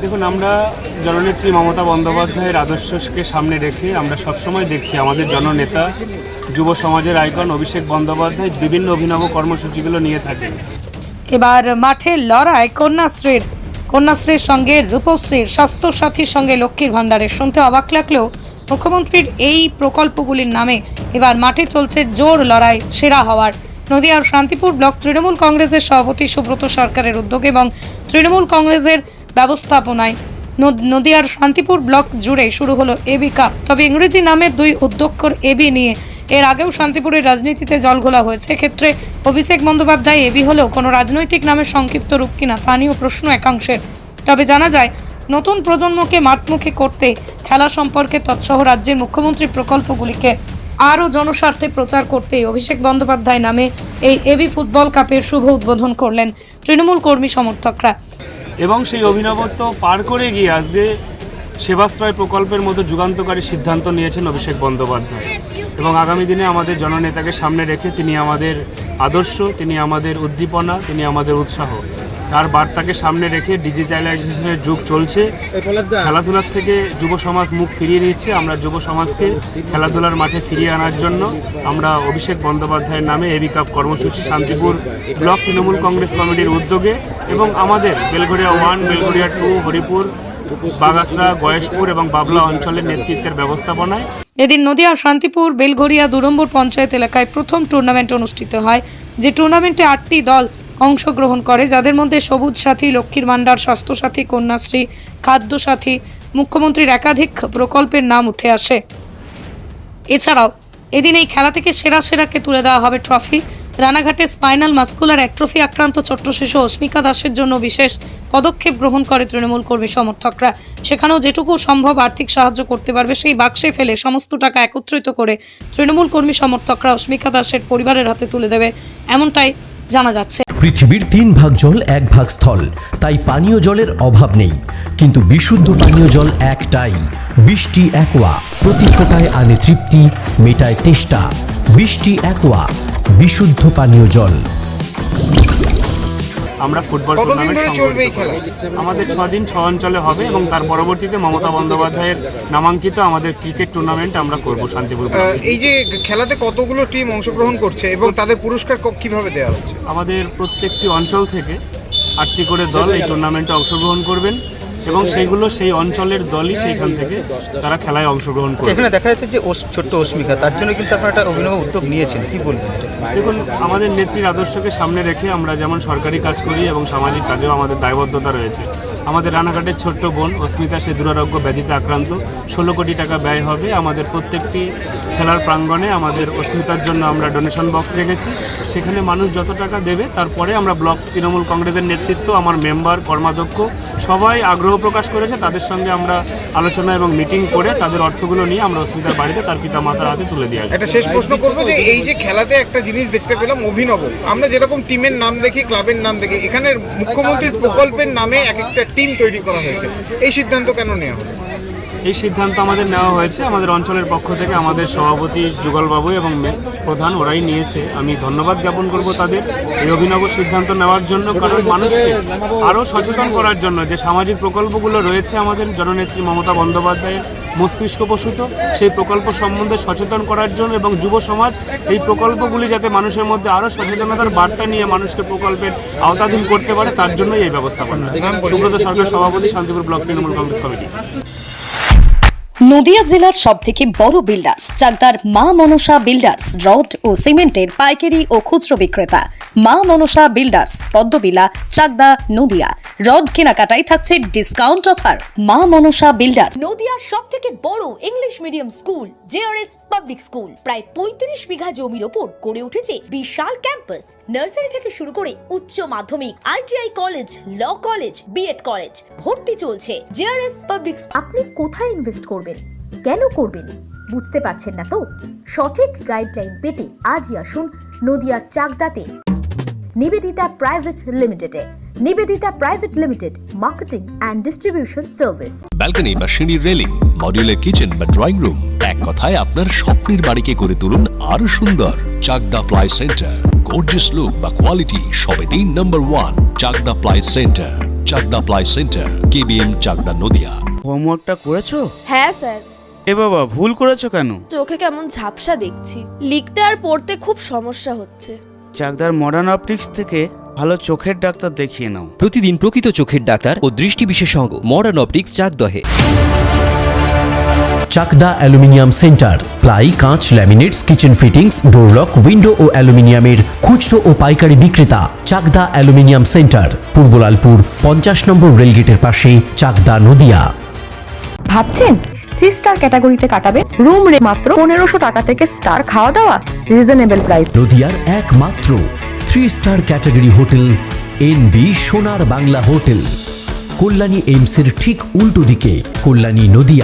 দেখুন, আমরা জননেত্রী মমতা বন্দ্যোপাধ্যায়ের আদর্শকে সামনে রেখে আমরা সবসময় দেখছি আমাদের জননেতা যুব সমাজের আইকন অভিষেক বন্দ্যোপাধ্যায় বিভিন্ন অভিনব কর্মসূচিগুলো নিয়ে থাকেন। এবার মাঠের লড়াই কন্যাশ্রীর সঙ্গে রূপশ্রীর, স্বাস্থ্যসাথীর সঙ্গে লক্ষ্মীর ভাণ্ডারের। শুনতে অবাক লাগলেও মুখ্যমন্ত্রীর এই প্রকল্পগুলির নামে এবার মাঠে চলছে জোর লড়াই সেরা হওয়ার। নদিয়ার শান্তিপুর ব্লক তৃণমূল কংগ্রেসের সভাপতি সুব্রত সরকারের উদ্যোগে এবং তৃণমূল কংগ্রেসের ব্যবস্থাপনায় নদিয়ার শান্তিপুর ব্লক জুড়ে শুরু হলো এবি কাপ। তবে ইংরেজি নামের দুই অধ্যক্ষর এবি নিয়ে এর আগেও শান্তিপুরের রাজনীতিতে জলঘোলা হয়েছে। ক্ষেত্রে অভিষেক বন্দ্যোপাধ্যায় এবি হলেও কোনো রাজনৈতিক নামের সংক্ষিপ্ত রূপ কিনা তা নিয়েও প্রশ্ন একাংশের। তবে জানা যায়, নতুন প্রজন্মকে মাঠমুখী করতে খেলা সম্পর্কে তৎসহ রাজ্যের মুখ্যমন্ত্রীর প্রকল্পগুলিকে আরও জনস্বার্থে প্রচার করতে অভিষেক বন্দ্যোপাধ্যায় নামে এই এবি ফুটবল কাপের শুভ উদ্বোধন করলেন তৃণমূল কর্মী সমর্থকরা। এবং সেই অভিনবত্ব পার করে গিয়ে আজকে সেবাশ্রয় প্রকল্পের মতো যুগান্তকারী সিদ্ধান্ত নিয়েছেন অভিষেক বন্দ্যোপাধ্যায়। এবং আগামী দিনে আমাদের জননেতাকে সামনে রেখে তিনি আমাদের আদর্শ, তিনি আমাদের উদ্দীপনা, তিনি আমাদের উৎসাহ, তার বার্তাকে সামনে রেখে ডিজিটালাইজেশনের যুগ চলছে। খেলাধুলার থেকে যুব সমাজ মুখ ফিরিয়ে নিচ্ছে। আমরা যুব সমাজকে খেলাধুলার মাঠে ফিরিয়ে আনার জন্য আমরা অভিষেক বন্দ্যোপাধ্যায়ের নামে এবি কাপ কর্মসূচি শান্তিপুর ব্লক তৃণমূল কংগ্রেস কমিটির উদ্যোগে এবং আমাদের বেলঘরিয়া 1, বেলঘরিয়া 2, হরিপুর, বাগাসরা, গয়েশপুর এবং বাবলা অঞ্চলের নেতৃত্বের ব্যবস্থাপনায় এদিন নদিয়া শান্তিপুর বেলঘরিয়া 2 নম্বর পঞ্চায়েত এলাকায় প্রথম টুর্নামেন্ট অনুষ্ঠিত হয়। যে টুর্নামেন্টে 8টি দল অংশগ্রহণ করে, যাদের মধ্যে সবুজ সাথী, লক্ষ্মীর ভাণ্ডার, স্বাস্থ্যসাথী, কন্যাশ্রী, খাদ্যসাথী, মুখ্যমন্ত্রীর একাধিক প্রকল্পের নাম উঠে আসে। এছাড়াও এদিন এই খেলা থেকে সেরাকে তুলে দেওয়া হবে ট্রফি। রানাঘাটে স্পাইনাল মাস্কুলার অ্যাট্রফি আক্রান্ত ছোট্ট শিশু অস্মিকা দাসের জন্য বিশেষ পদক্ষেপ গ্রহণ করে তৃণমূল কর্মী সমর্থকরা। সেখানেও যেটুকু সম্ভব আর্থিক সাহায্য করতে পারবে সেই বাক্সে ফেলে সমস্ত টাকা একত্রিত করে তৃণমূল কর্মী সমর্থকরা অস্মিকা দাসের পরিবারের হাতে তুলে দেবে, এমনটাই জানা যাচ্ছে। পৃথিবীর 3 ভাগ জল 1 ভাগ স্থল, তাই পানীয় জলের অভাব নেই। কিন্তু বিশুদ্ধ পানীয় জল একটাই, বৃষ্টি অ্যাকোয়া। প্রতি ফোঁটায় আনে তৃপ্তি, মেটায় তেষ্টা। বৃষ্টি অ্যাকোয়া, বিশুদ্ধ পানীয় জল। আমরা ফুটবল টুর্নামেন্ট আমাদের 6 দিন 6 অঞ্চলে হবে এবং তার পরবর্তীতে মমতা বন্দ্যোপাধ্যায়ের নামাঙ্কিত আমাদের ক্রিকেট টুর্নামেন্ট আমরা করব শান্তিপুর। এই যে খেলাতে কতগুলো টিম অংশগ্রহণ করছে এবং তাদের পুরস্কার কিভাবে দেওয়া হচ্ছে? আমাদের প্রত্যেকটি অঞ্চল থেকে 8টি করে দল এই টুর্নামেন্টে অংশগ্রহণ করবেন এবং সেই অঞ্চলের দলই সেইখান থেকে তারা খেলায় অংশগ্রহণ করবে। এখানে দেখা যাচ্ছে যে ছোট্ট অস্মিকা, তার জন্য কিন্তু আপনারা একটা অভিনব উদ্যোগ নিয়েছেন, কি বলবেন? দেখুন, আমাদের নেত্রীর আদর্শকে সামনে রেখে আমরা যেমন সরকারি কাজ করি এবং সামাজিক কাজেও আমাদের দায়বদ্ধতা রয়েছে। আমাদের রানাঘাটের ছোট্ট বোন অস্মিতা, সে দুরারোগ্য ব্যাধিতে আক্রান্ত। 16 কোটি টাকা ব্যয় হবে। আমাদের প্রত্যেকটি খেলার প্রাঙ্গণে আমাদের অস্মিতার জন্য আমরা ডোনেশন বক্স রেখেছি। সেখানে মানুষ যত টাকা দেবে তারপরে আমরা ব্লক তৃণমূল কংগ্রেসের নেতৃত্ব, আমার মেম্বার, কর্মাধ্যক্ষ সবাই আগ্রহ প্রকাশ করেছে। তাদের সঙ্গে আমরা আলোচনা এবং মিটিং করে তাদের অর্থগুলো নিয়ে আমরা অস্মিতার বাড়িতে তার পিতা মাতার হাতে তুলে দিয়ে আসবো। একটা শেষ প্রশ্ন করবো যে এই যে খেলাতে একটা জিনিস দেখতে পেলাম অভিনব, আমরা যেরকম টিমের নাম দেখি, ক্লাবের নাম দেখি, এখানে মুখ্যমন্ত্রীর প্রকল্পের নামে এক একটা টিম তৈরি করা হয়েছে। এই সিদ্ধান্ত কেন নেওয়া হলো? এই সিদ্ধান্ত আমাদের নেওয়া হয়েছে আমাদের অঞ্চলের পক্ষ থেকে। আমাদের সভাপতি যুগলবাবু এবং প্রধান ওরাই নিয়েছে। আমি ধন্যবাদ জ্ঞাপন করব তাদের এই অভিনব সিদ্ধান্ত নেওয়ার জন্য, কারণ মানুষকে আরও সচেতন করার জন্য যে সামাজিক প্রকল্পগুলো রয়েছে আমাদের জননেত্রী মমতা বন্দ্যোপাধ্যায়ের মস্তিষ্কপ্রসূত, সেই প্রকল্প সম্বন্ধে সচেতন করার জন্য এবং যুব সমাজ এই প্রকল্পগুলি যাতে মানুষের মধ্যে আরও সচেতনতার বার্তা নিয়ে মানুষকে প্রকল্পের আওতাধীন করতে পারে, তার জন্যই এই ব্যবস্থাপনা। সুব্রত সরকার, সভাপতি, শান্তিপুর ব্লক তৃণমূল কংগ্রেস কমিটি। নদিয়া জেলার সবথেকে বড় বিল্ডার্স চাকদার মা মনসা বিল্ডার্স, রড ও সিমেন্টের পাইকারি ও খুচরো বিক্রেতা। মা মনসা বিল্ডার্স, পদ্মবিলা, চাকদা, নদিয়া। রড কেনাকাটায় থাকছে ডিসকাউন্ট অফার। মা মনসা বিল্ডার্স। নদিয়ার সবথেকে বড় English medium school JRS public school, প্রায় 35 বিঘা জমির ওপর গড়ে উঠেছে বিশাল ক্যাম্পাস। নার্সারি থেকে শুরু করে উচ্চ মাধ্যমিক, ITI college, law college, B Ed college, ভর্তি চলছে। JRS public. আপনি কোথায় ইনভেস্ট করবেন, কেন করবেন বুঝতে পারছেন না তো? সঠিক গাইডলাইন পেতে আজই আসুন নদিয়ার চাকদাতে নিবেদিতা প্রাইভেট লিমিটেডে। Nivedita private limited, marketing and distribution service. Balcony বা সিঁড়ির রেলিং, মডিউলার কিচেন বা ড্রয়িং রুম, এক কথায় আপনার স্বপ্নের বাড়িকে করে তুলুন আরো সুন্দর। Chakda ply centre, gorgeous look বা কোয়ালিটি সবে 3 নম্বর 1 Chakda ply centre. Chakda ply centre, KBM, Chakda, Nadia. হোমওয়ার্কটা করেছো? হ্যাঁ স্যার। এ বাবা, ভুল করেছো কেন? চোখে কেমন ঝাপসা দেখছি, লিখতে আর পড়তে খুব সমস্যা হচ্ছে। চাকদার মডার্ন অপটিক্স থেকে ভালো চোখের ডাক্তার দেখিয়ে নাও। প্রতিদিন প্রকৃত চোখের ডাক্তার ও দৃষ্টি বিশেষজ্ঞ মডার্ন অপটিক্স চাকদহে। চাকদা অ্যালুমিনিয়াম সেন্টার, প্লাই, কাঁচ, laminates, kitchen fittings, door lock, window ও অ্যালুমিনিয়ামের খুচরো ও পাইকারি বিক্রেতা। চাকদা অ্যালুমিনিয়াম সেন্টার, পূর্ব লালপুর 50 নম্বর রেলগেটের পাশে, চাকদা, নদিয়া। ভাবছেন 3 স্টার ক্যাটাগরিতে কাটাবেন? রুম রে মাত্র 1500 টাকা থেকে স্টার, খাওয়া দাওয়া রিজনেবল প্রাইস। নদিয়ার একমাত্র 3 স্টার ক্যাটাগরি হোটেল এনবি সোনার বাংলা হোটেল, কল্যাণী এইমসের ঠিক উল্টো দিকে, কল্যাণী, নদিয়া।